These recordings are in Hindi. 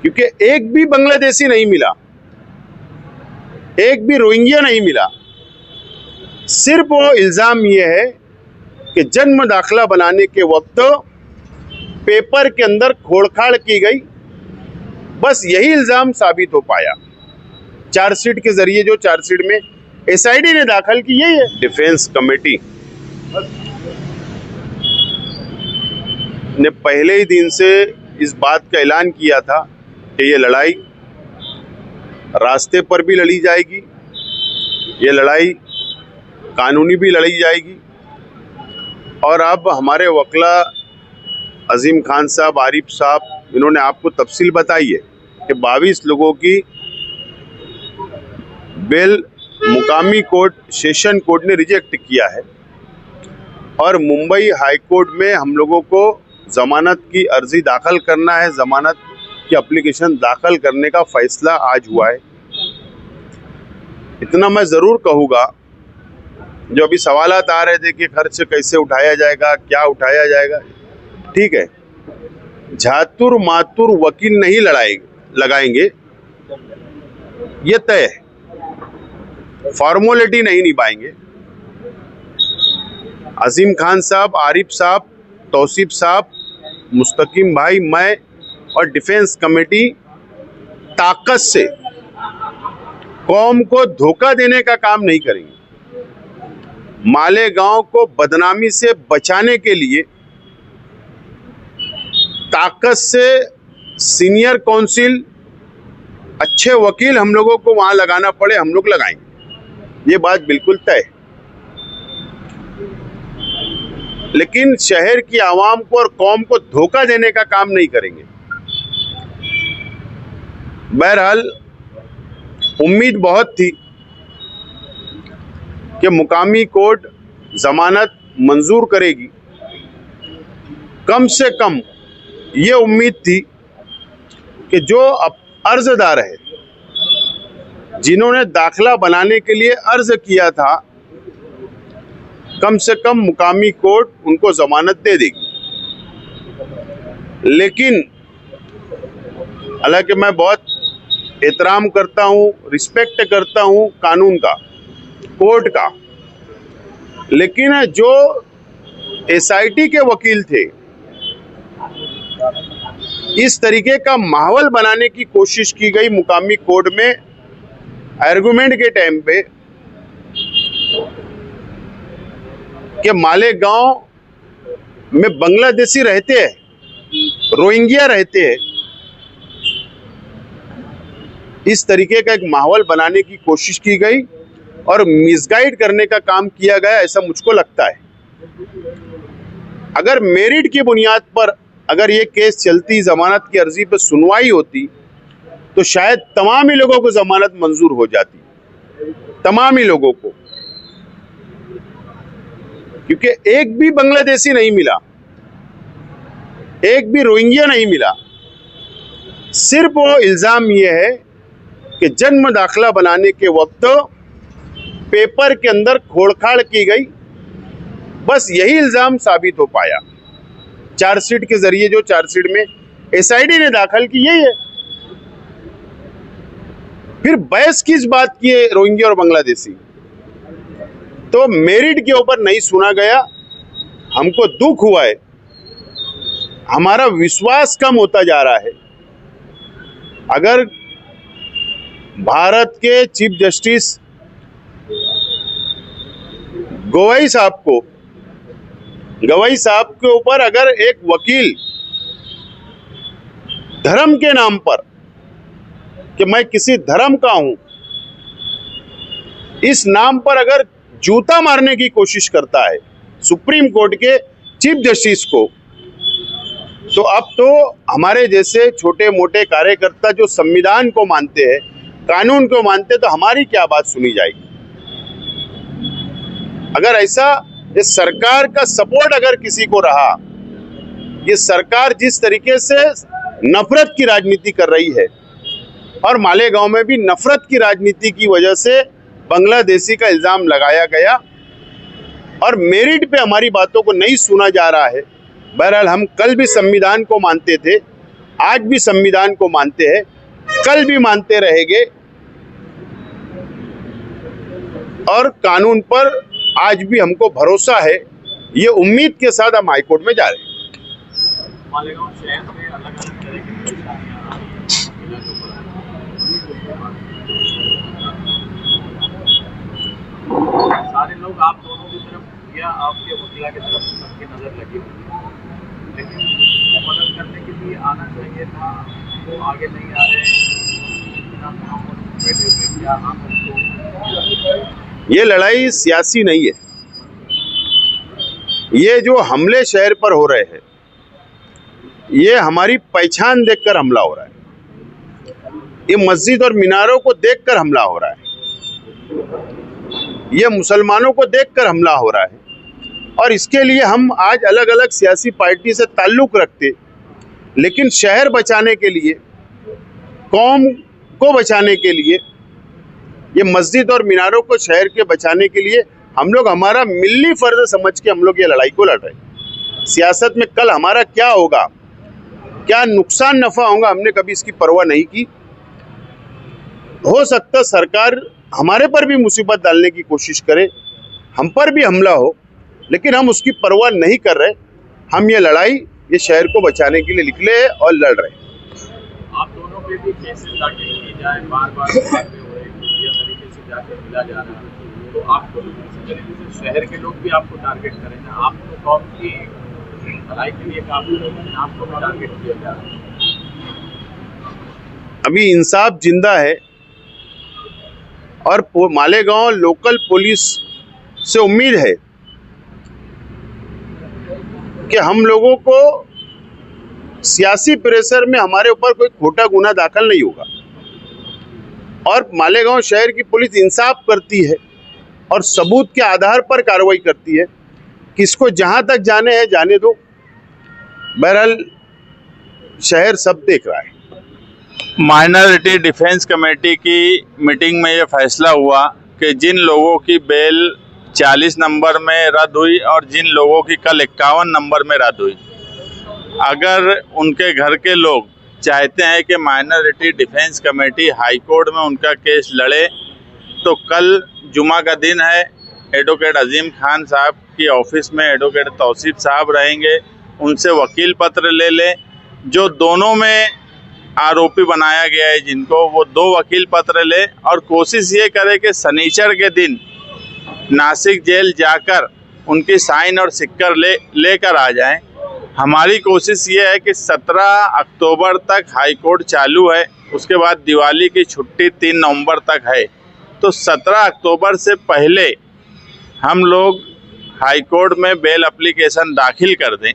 क्योंकि एक भी बांग्लादेशी नहीं मिला, एक भी रोहिंग्या नहीं मिला। सिर्फ वो इल्ज़ाम ये है कि जन्म दाखिला बनाने के वक्त पेपर के अंदर खोड़खाड़ की गई, बस यही इल्ज़ाम साबित हो पाया। चार्जशीट के जरिए जो चार्जशीट में एसआईडी ने दाखिल की, यही है। डिफेंस कमेटी ने पहले ही दिन से इस बात का ऐलान किया था कि ये लड़ाई रास्ते पर भी लड़ी जाएगी, ये लड़ाई कानूनी भी लड़ी जाएगी। और अब हमारे वकला अजीम खान साहब, आरिफ साहब, इन्होंने आपको तफसील बताई है कि 22 लोगों की बेल मुकामी कोर्ट, सेशन कोर्ट ने रिजेक्ट किया है और मुंबई हाई कोर्ट में हम लोगों को जमानत की अर्जी दाखिल करना है। जमानत की एप्लीकेशन दाखिल करने का फैसला आज हुआ है। इतना मैं ज़रूर कहूँगा, जो अभी सवालात आ रहे थे कि खर्च कैसे उठाया जाएगा, क्या उठाया जाएगा, ठीक है, झातुर मातुर वकील नहीं लगाएंगे, ये तय है। फॉर्मेलिटी नहीं निभाएंगे। अजीम खान साहब, आरिफ साहब, तौसीफ साहब, मुस्तकीम भाई, मैं और डिफेंस कमेटी ताकत से कौम को धोखा देने का काम नहीं करेंगे। मालेगांव को बदनामी से बचाने के लिए ताकत से सीनियर काउंसिल, अच्छे वकील हम लोगों को वहां लगाना पड़े, हम लोग लगाएंगे, ये बात बिल्कुल तय है। लेकिन शहर की आवाम को और कौम को धोखा देने का काम नहीं करेंगे। बहरहाल उम्मीद बहुत थी कि मुकामी कोर्ट जमानत मंजूर करेगी। कम से कम ये उम्मीद थी कि जो अर्जदार है, जिन्होंने दाखिला बनाने के लिए अर्ज किया था, कम से कम मुकामी कोर्ट उनको जमानत दे देगी। लेकिन हालांकि मैं बहुत एहतराम करता हूँ, रिस्पेक्ट करता हूँ कानून का, कोर्ट का, लेकिन जो एसआईटी के वकील थे, इस तरीके का माहौल बनाने की कोशिश की गई मुकामी कोर्ट में आर्गुमेंट के टाइम पे कि मालेगांव में बांग्लादेशी रहते हैं, रोहिंग्या रहते हैं, इस तरीके का एक माहौल बनाने की कोशिश की गई और मिसगाइड करने का काम किया गया, ऐसा मुझको लगता है। अगर मेरिट की बुनियाद पर अगर ये केस चलती, जमानत की अर्जी पर सुनवाई होती, तो शायद तमाम ही लोगों को जमानत मंजूर हो जाती, तमाम ही लोगों को, क्योंकि एक भी बांग्लादेशी नहीं मिला, एक भी रोहिंग्या नहीं मिला। सिर्फ वो इल्जाम ये है कि जन्म दाखिला बनाने के वक्त पेपर के अंदर खोड़खाड़ की गई, बस यही इल्जाम साबित हो पाया। चार्जशीट के जरिए जो चार्जशीट में एसआईडी ने दाखिल की, यही है। फिर बहस किस बात की है रोहिंग्या और बांग्लादेशी? तो मेरिट के ऊपर नहीं सुना गया, हमको दुख हुआ है, हमारा विश्वास कम होता जा रहा है। अगर भारत के चीफ जस्टिस गवई साहब के ऊपर अगर एक वकील धर्म के नाम पर, कि मैं किसी धर्म का हूं, इस नाम पर अगर जूता मारने की कोशिश करता है सुप्रीम कोर्ट के चीफ जस्टिस को, तो अब तो हमारे जैसे छोटे मोटे कार्यकर्ता जो संविधान को मानते हैं, कानून को मानते हैं, तो हमारी क्या बात सुनी जाएगी? अगर ऐसा, ये सरकार का सपोर्ट अगर किसी को रहा, ये सरकार जिस तरीके से नफरत की राजनीति कर रही है, और मालेगांव में भी नफरत की राजनीति की वजह से बांग्लादेशी का इल्जाम लगाया गया और मेरिट पे हमारी बातों को नहीं सुना जा रहा है। बहरहाल हम कल भी संविधान को मानते थे, आज भी संविधान को मानते हैं, कल भी मानते रहेंगे और कानून पर आज भी हमको भरोसा है। ये उम्मीद के साथ हम हाईकोर्ट में जा रहे हैं। मालेगांव शहर में अलग-अलग तरह की परेशानियां आ रही हैं, सारे लोग आप दोनों की तरफ या आपके वकीला की तरफ सबकी नजर लगी हुई है, लेकिन मदद करने के लिए आना चाहिए था, वो आगे नहीं आ रहे बैठे हुए। क्या हम उनको, ये लड़ाई सियासी नहीं है। ये जो हमले शहर पर हो रहे हैं, ये हमारी पहचान देखकर हमला हो रहा है। ये मस्जिद और मीनारों को देखकर हमला हो रहा है। ये मुसलमानों को देखकर हमला हो रहा है। और इसके लिए हम आज अलग अलग सियासी पार्टी से ताल्लुक रखते, लेकिन शहर बचाने के लिए, कौम को बचाने के लिए, ये मस्जिद और मीनारों को शहर के बचाने के लिए हम लोग हमारा मिल्ली फर्ज समझ के हम लोग ये लड़ाई को लड़ रहे हैं। सियासत में कल हमारा क्या होगा, क्या नुकसान नफा होगा, हमने कभी इसकी परवाह नहीं की। हो सकता सरकार हमारे पर भी मुसीबत डालने की कोशिश करे, हम पर भी हमला हो, लेकिन हम उसकी परवाह नहीं कर रहे। हम ये लड़ाई ये शहर को बचाने के लिए निकले हैं और लड़ रहे हैं। आप दोनों पे भी केसेस दाखिल किए जाए, बार-बार तरीके से जाकर मिला जा रहा है, तो आपको इसी तरीके से शहर के लोग भी आपको टारगेट करें ना। आप तो कौम की भलाई के लिए काम कर रहे हैं, आपको भी टारगेट किया जा रहा है। अभी इंसाफ जिंदा है और मालेगांव लोकल पुलिस से उम्मीद है कि हम लोगों को सियासी प्रेशर में हमारे ऊपर कोई खोटा गुना दाखिल नहीं होगा। और मालेगांव शहर की पुलिस इंसाफ करती है और सबूत के आधार पर कार्रवाई करती है। किसको जहां तक जाने हैं जाने दो, बहरहाल शहर सब देख रहा है। माइनॉरिटी डिफेंस कमेटी की मीटिंग में ये फैसला हुआ कि जिन लोगों की बेल 40 नंबर में रद्द हुई और जिन लोगों की कल 51 नंबर में रद्द हुई, अगर उनके घर के लोग चाहते हैं कि minority defence committee high court में उनका केस लड़े, तो कल जुमा का दिन है। एडवोकेट अजीम खान साहब की ऑफिस में एडवोकेट तौसीफ साहब रहेंगे, उनसे वकील पत्र ले लें। जो दोनों में आरोपी बनाया गया है जिनको, वो 2 वकील पत्र ले और कोशिश ये करे कि शनिचर के दिन नासिक जेल जाकर उनकी साइन और सिक्कर लेकर आ जाएं। हमारी कोशिश ये है कि 17 अक्टूबर तक हाई कोर्ट चालू है, उसके बाद दिवाली की छुट्टी 3 नवंबर तक है, तो 17 अक्टूबर से पहले हम लोग हाई कोर्ट में बेल एप्लीकेशन दाखिल कर दें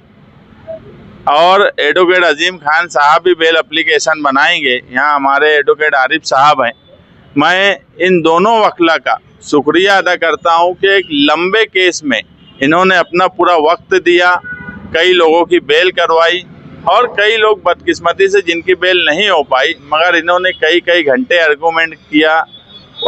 और एडवोकेट अजीम खान साहब भी बेल एप्लीकेशन बनाएंगे। यहाँ हमारे एडवोकेट आरिफ साहब हैं। मैं इन दोनों वकीला का शुक्रिया अदा करता हूँ कि एक लंबे केस में इन्होंने अपना पूरा वक्त दिया, कई लोगों की बेल करवाई और कई लोग बदकिस्मती से जिनकी बेल नहीं हो पाई, मगर इन्होंने कई घंटे आर्गूमेंट किया।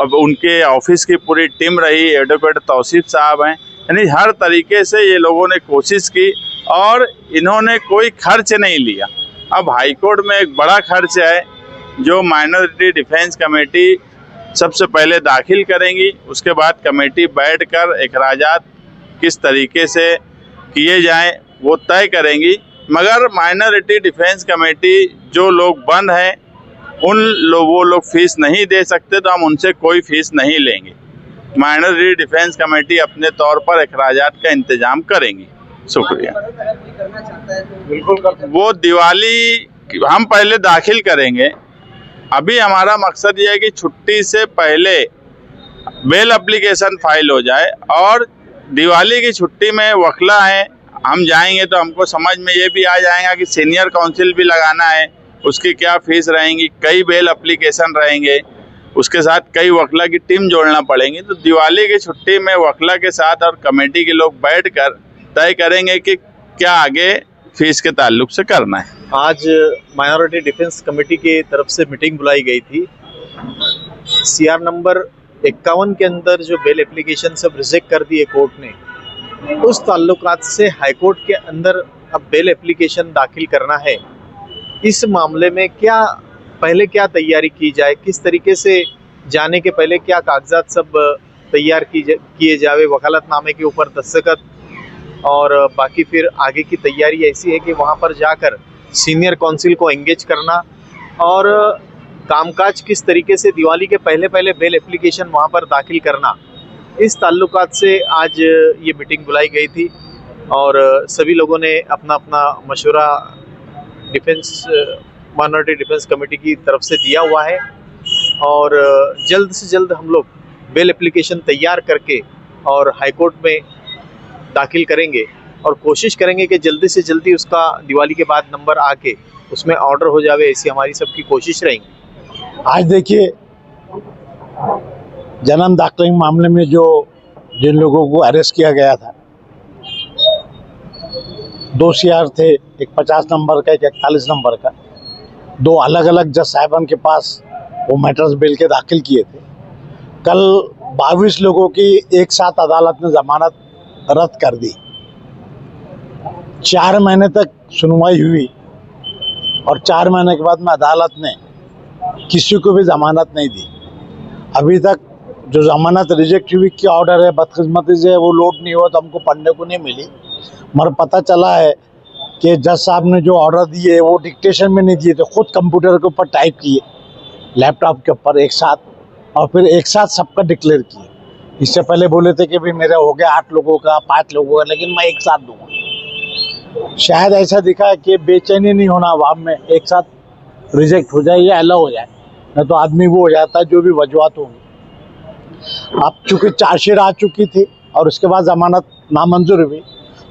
अब उनके ऑफिस की पूरी टीम रही, एडवोकेट तौसीफ साहब हैं, यानी हर तरीके से ये लोगों ने कोशिश की और इन्होंने कोई खर्च नहीं लिया। अब हाई कोर्ट में एक बड़ा खर्च है जो माइनॉरिटी डिफेंस कमेटी सबसे पहले दाखिल करेंगी, उसके बाद कमेटी बैठकर अखराजात किस तरीके से किए जाएं वो तय करेंगी। मगर माइनॉरिटी डिफेंस कमेटी जो लोग बंद हैं वो लोग फीस नहीं दे सकते, तो हम उनसे कोई फीस नहीं लेंगे। माइनॉरिटी डिफेंस कमेटी अपने तौर पर अखराजात का इंतजाम करेंगी। शुक्रिया। बिल्कुल, वो दिवाली हम पहले दाखिल करेंगे। अभी हमारा मकसद ये है कि छुट्टी से पहले बेल एप्लीकेशन फाइल हो जाए और दिवाली की छुट्टी में वकला है, हम जाएंगे तो हमको समझ में ये भी आ जाएगा कि सीनियर काउंसिल भी लगाना है, उसकी क्या फीस रहेंगी, कई बेल एप्लीकेशन रहेंगे, उसके साथ कई वकला की टीम जोड़ना पड़ेगी। तो दिवाली की छुट्टी में वकला के साथ और कमेटी के लोग बैठकर तय करेंगे कि क्या आगे फीस के ताल्लुक से करना है। आज माइनॉरिटी डिफेंस कमेटी की तरफ से मीटिंग बुलाई गई थी। CR नंबर 51 के अंदर जो बेल एप्लीकेशन सब रिजेक्ट कर दिए कोर्ट ने, उस ताल्लुकात से हाई कोर्ट के अंदर अब बेल एप्लीकेशन दाखिल करना है। इस मामले में क्या तैयारी की जाए, किस तरीके से जाने के पहले क्या कागजात सब तैयार किए जावे, वकालतनामे के ऊपर दस्तखत, और बाकी फिर आगे की तैयारी ऐसी है कि वहाँ पर जाकर सीनियर काउंसिल को एंगेज करना और कामकाज किस तरीके से दिवाली के पहले पहले बेल एप्लीकेशन वहाँ पर दाखिल करना, इस ताल्लुकात से आज ये मीटिंग बुलाई गई थी और सभी लोगों ने अपना अपना मशवरा माइनॉरिटी डिफेंस कमेटी की तरफ से दिया हुआ है और जल्द से जल्द हम लोग बेल एप्लीकेशन तैयार करके और हाई कोर्ट में दाखिल करेंगे और कोशिश करेंगे कि जल्दी से जल्दी उसका दिवाली के बाद नंबर आके उसमें ऑर्डर हो जावे, ऐसी हमारी सबकी कोशिश रहेगी। आज देखिए, जन्म दाखिले के मामले में जिन लोगों को अरेस्ट किया गया था, 2 CR थे, एक 50 नंबर का, एक 41 नंबर का, 2 अलग अलग जज साहिबान के पास वो मैटर्स बेल के दाखिल किए थे। कल 22 लोगों की एक साथ अदालत ने जमानत रद्द कर दी। 4 महीने तक सुनवाई हुई और 4 महीने के बाद में अदालत ने किसी को भी जमानत नहीं दी। अभी तक जो जमानत रिजेक्ट हुई की ऑर्डर है, बदकिस्मती से वो लोड नहीं हुआ तो हमको पढ़ने को नहीं मिली, मगर पता चला है कि जज साहब ने जो ऑर्डर दिए वो डिक्टेशन में नहीं दिए थे, खुद कंप्यूटर के ऊपर टाइप किए, लैपटॉप के ऊपर एक साथ, और फिर एक साथ सबका डिक्लेयर किए। इससे पहले बोले थे कि भाई मेरा हो गया 8 लोगों का, 5 लोगों का, लेकिन मैं एक साथ दूंगा। शायद ऐसा दिखा है कि बेचैनी नहीं होना अवाम में, एक साथ रिजेक्ट हो जाए या अलाउ हो जाए, नहीं तो आदमी वो हो जाता है जो भी वजूहत होंगी। अब चूंकि चार्जशीट आ चुकी थी और उसके बाद जमानत नामंजूर हुई,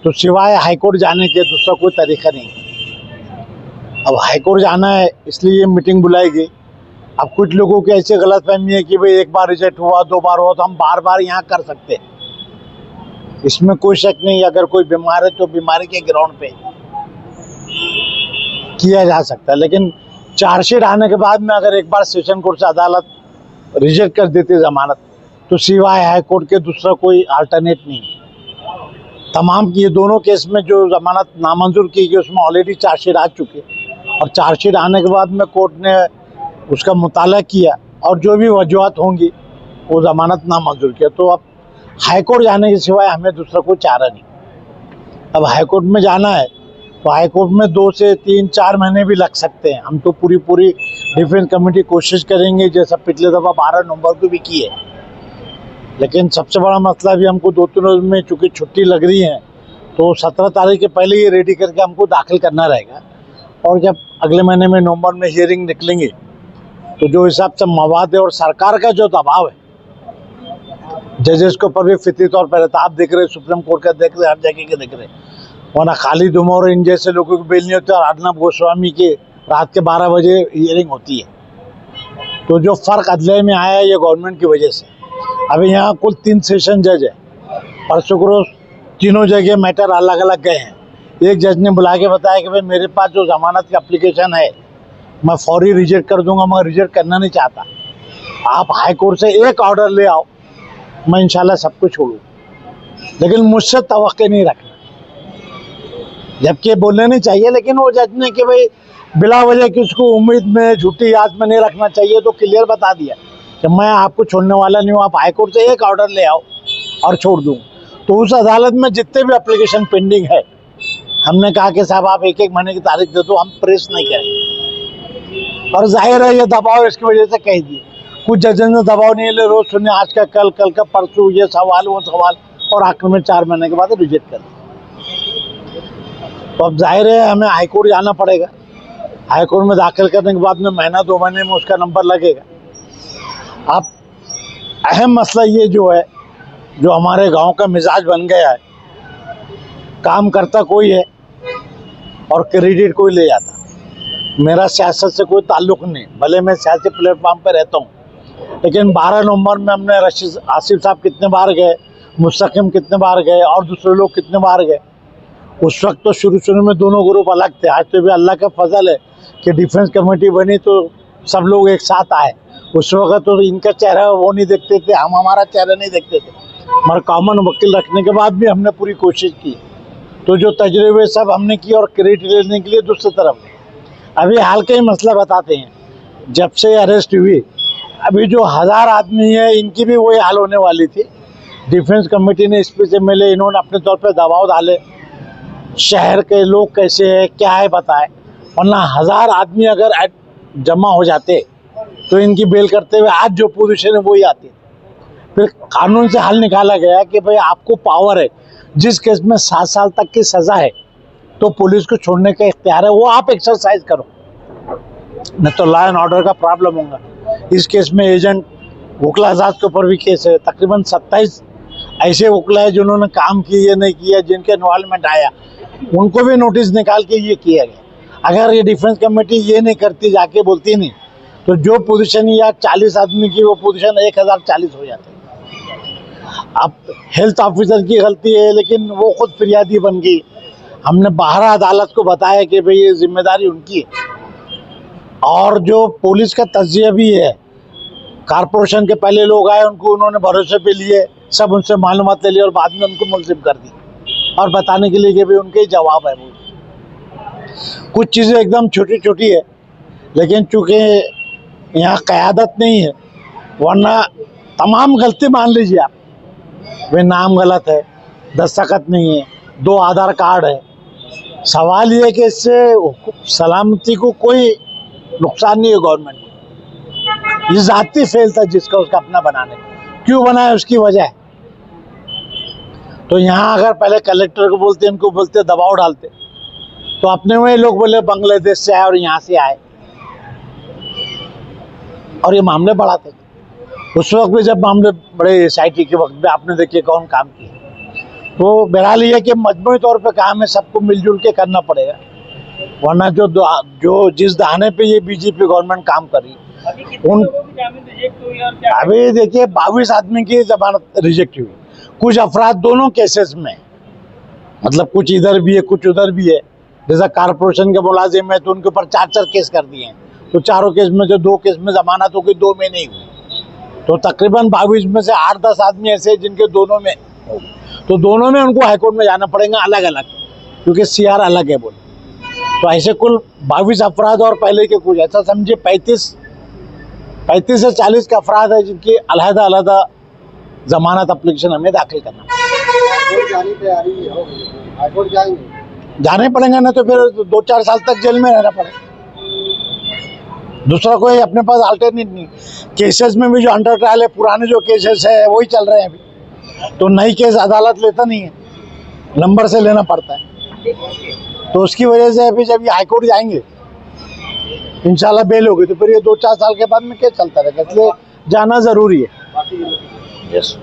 तो सिवाय हाईकोर्ट जाने के दूसरा कोई तरीका नहीं। अब हाईकोर्ट जाना है इसलिए ये मीटिंग बुलाई गई। अब कुछ लोगों की ऐसी गलतफहमी है कि भाई एक बार रिजेक्ट हुआ, 2 बार हुआ तो हम बार बार यहाँ कर सकते हैं, इसमें कोई शक नहीं। अगर कोई बीमार है तो बीमारी के ग्राउंड पे किया जा सकता है, लेकिन चार्जशीट आने के बाद में अगर एक बार सेशन कोर्ट से अदालत रिजेक्ट कर देती है जमानत, तो सिवाय हाई कोर्ट के दूसरा कोई अल्टरनेट नहीं। तमाम ये दोनों केस में जो जमानत नामंजूर की गई उसमें ऑलरेडी चार्जशीट आ चुकी है और चार्जशीट आने के बाद में कोर्ट ने उसका मुताला किया और जो भी वजूहत होंगी वो जमानत नामंजूर किया। तो अब हाई कोर्ट जाने के सिवाय हमें दूसरा कोई चारा नहीं। अब हाई कोर्ट में जाना है तो हाई कोर्ट में 2 से 3, 4 महीने भी लग सकते हैं। हम तो पूरी डिफेंस कमेटी कोशिश करेंगे, जैसा पिछले दफ़ा 12 नवंबर को भी की है, लेकिन सबसे बड़ा मसला भी हमको 2-3 रोज में चूँकि छुट्टी लग रही है तो 17 तारीख के पहले ये रेडी करके हमको दाखिल करना रहेगा। और जब अगले महीने में नवंबर में हियरिंग निकलेंगे तो जो हिसाब से मवाद है और सरकार का जो दबाव है जजेस के ऊपर भी फितरी तौर पर रहता, आप देख रहे हैं, सुप्रीम कोर्ट का देख रहे, हर जगह के देख रहे, वरना खालिद उमर इन जैसे लोगों की बेल नहीं होती और अर्नब गोस्वामी के रात के 12 बजे हियरिंग होती है। तो जो फ़र्क अदले में आया है ये गवर्नमेंट की वजह से। अभी यहाँ कुल 3 सेशन जज है, परसों को रोज तीनों जगह मैटर अलग अलग गए हैं। एक जज ने बुला के बताया कि भाई मेरे पास जो जमानत की एप्लीकेशन है मैं फौरी रिजेक्ट कर दूंगा, मगर रिजेक्ट करना नहीं चाहता, आप हाई कोर्ट से एक ऑर्डर ले आओ, मैं इंशाल्लाह सब कुछ छोड़ूँ, लेकिन मुझसे तवक्के नहीं रखना। जबकि बोलने नहीं चाहिए, लेकिन वो जज ने कि भाई बिला वजह कि उसको उम्मीद में, झूठी याद में नहीं रखना चाहिए, तो क्लियर बता दिया कि मैं आपको छोड़ने वाला नहीं हूँ, आप हाई कोर्ट से एक ऑर्डर ले आओ और छोड़ दूँ। तो उस अदालत में जितने भी एप्लीकेशन पेंडिंग है, हमने कहा कि साहब आप 1-1 महीने की तारीख दे दो, हम प्रेस नहीं करेंगे। और जाहिर है ये दबाव इसकी वजह से कह दिए, कुछ जजें ने दबाव नहीं ले, रोज सुने आज का कल, कल का परसों, ये सवाल वो सवाल, और आखिर में 4 महीने के बाद रिजेक्ट कर दिया। तो अब जाहिर है हमें हाई कोर्ट जाना पड़ेगा। हाई कोर्ट में दाखिल करने के बाद में महीना 2 महीने में उसका नंबर लगेगा। अब अहम मसला ये जो है, जो हमारे गांव का मिजाज बन गया है, काम करता कोई है और क्रेडिट कोई ले जाता। मेरा सियासत से कोई ताल्लुक़ नहीं, भले मैं सियासी प्लेटफॉर्म पर रहता हूँ, लेकिन 12 नवंबर में हमने रशीद आसिफ साहब कितने बार गए, मुस्तकिम कितने बार गए और दूसरे लोग कितने बार गए। उस वक्त तो शुरू में दोनों ग्रुप अलग थे। आज तो भी अल्लाह का फजल है कि डिफेंस कमेटी बनी तो सब लोग एक साथ आए। उस वक्त तो इनका चेहरा वो नहीं देखते थे, हम हमारा चेहरा नहीं देखते थे, मगर कॉमन वकील रखने के बाद भी हमने पूरी कोशिश की। तो जो तजर्बे सब हमने किए और क्रेडिट लेने के लिए दूसरी तरफ अभी हाल का ही मसला बताते हैं, जब से अरेस्ट हुई अभी जो 1000 आदमी है इनकी भी वही हाल होने वाली थी। डिफेंस कमेटी ने इस पे से मिले, इन्होंने अपने तौर पे दबाव डाले, शहर के लोग कैसे है क्या है बताए, वरना 1000 आदमी अगर जमा हो जाते तो इनकी बेल करते हुए आज जो पोजीशन है वही आती। फिर कानून से हल निकाला गया कि भाई आपको पावर है, जिस केस में 7 साल तक की सजा है तो पुलिस को छोड़ने का इख्तियार है, वो आप एक्सरसाइज करो, नहीं तो लॉ एंड ऑर्डर का प्रॉब्लम होगा। इस केस में एजेंट वकील आजाद के ऊपर भी केस है, तकरीबन 27 ऐसे वकील है जिन्होंने काम किए नहीं किया, जिनके इन्वॉल्वमेंट आया उनको भी नोटिस निकाल के ये किया गया। अगर ये डिफेंस कमेटी ये नहीं करती, जाके बोलती नहीं, तो जो पोजीशन या 40 आदमी की वो पोजीशन 1040 हो जाती। अब हेल्थ ऑफिसर की गलती है, लेकिन वो खुद फिरियादी बन गई। हमने बाहर अदालत को बताया कि भाई ये जिम्मेदारी उनकी है। और जो पुलिस का तज्जिया भी है, कारपोरेशन के पहले लोग आए, उनको उन्होंने भरोसे पे लिए, सब उनसे मालूमात ले ली और बाद में उनको मुलजिम कर दी और बताने के लिए कि भाई उनके ही जवाब है। वो कुछ चीज़ें एकदम छोटी छोटी है, लेकिन चूँकि यहाँ क़यादत नहीं है, वरना तमाम गलती मान लीजिए आप, वे नाम गलत है, दस्तखत नहीं है, 2 आधार कार्ड है। सवाल ये है कि इससे सलामती को कोई नुकसान नहीं है गवर्नमेंट को। ये ज़ाती फेल था जिसका उसका अपना बनाने, क्यों बनाया उसकी वजह है। तो यहाँ अगर पहले कलेक्टर को बोलते, इनको बोलते, दबाव डालते, तो अपने वही लोग बोले बांग्लादेश से आए और यहाँ से आए और ये मामले बढ़ाते। उस वक्त भी जब मामले बड़े SIT के वक्त में आपने देखिए कौन काम किया। तो बहरहाल ये है कि मजमूई तौर पे काम है, सबको मिलजुल के करना पड़ेगा, वरना जो जिस दहाने पे ये बीजेपी गवर्नमेंट काम कर रही उन अभी देखिए 22 आदमी की जमानत रिजेक्ट हुई। कुछ अफराद दोनों केसेस में, मतलब कुछ इधर भी है कुछ उधर भी है। जैसा कारपोरेशन के मुलाजिम है तो उनके ऊपर 4 केस कर दिए हैं, तो चारों केस में से 2 केस में जमानत हो गई, 2 में नहीं हुई। तो तकरीबन 22 में से 8-10 आदमी ऐसे जिनके दोनों में, तो दोनों में उनको हाईकोर्ट में जाना पड़ेगा अलग अलग, क्योंकि CR अलग है बोले। तो ऐसे कुल 22 अफराद और पहले के कुछ ऐसा समझिए 35 से 40 के अफराद है जिनकी अलहदा जमानत एप्लीकेशन हमें दाखिल करना जाने पड़ेगा, ना तो फिर 2-4 साल तक जेल में रहना पड़ेगा। दूसरा कोई अपने पास अल्टरनेट नहीं। केसेस में भी जो अंडर ट्रायल है, पुराने जो केसेस है वही चल रहे हैं अभी, तो नई केस अदालत लेता नहीं है, नंबर से लेना पड़ता है। तो उसकी वजह से अभी जब ये हाईकोर्ट जाएंगे इंशाल्लाह बेल होगी, तो फिर ये 2-4 साल के बाद में केस चलता रहेगा, इसलिए जाना ज़रूरी है। यस।